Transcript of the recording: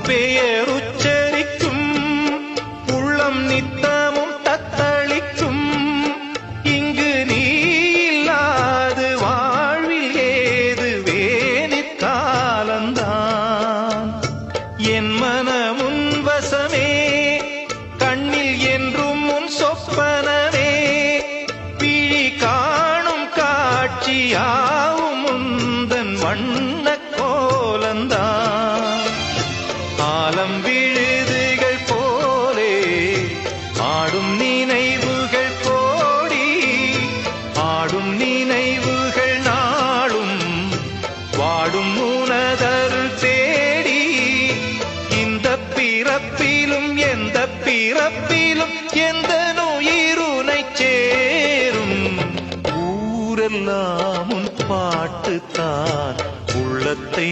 பெயருச்சரிக்கும் உள்ளம் நித்தமும் தத்தளிக்கும். இங்கு நீ இல்லாது வாழ்வில் ஏது வேணிக்காலந்தான். என் மனமுன் வசமே, கண்ணில் என்றும் உன் சொப்பனமே, பிழி காணும் காட்சியாவும் முந்தன் வண்ண கோலந்தான். ஆலம் விழுதுகள் போலே ஆடும் நினைவுகள் கோடி, ஆடும் நினைவுகள் நாளும் வாடும் உனதருள் தேடி. இந்த பிறப்பிலும் எந்த பிறப்பிலும் எந்த நுயிருனை சேரும். ஊரெல்லாம் உன் பாட்டுத்தான் உள்ளத்தை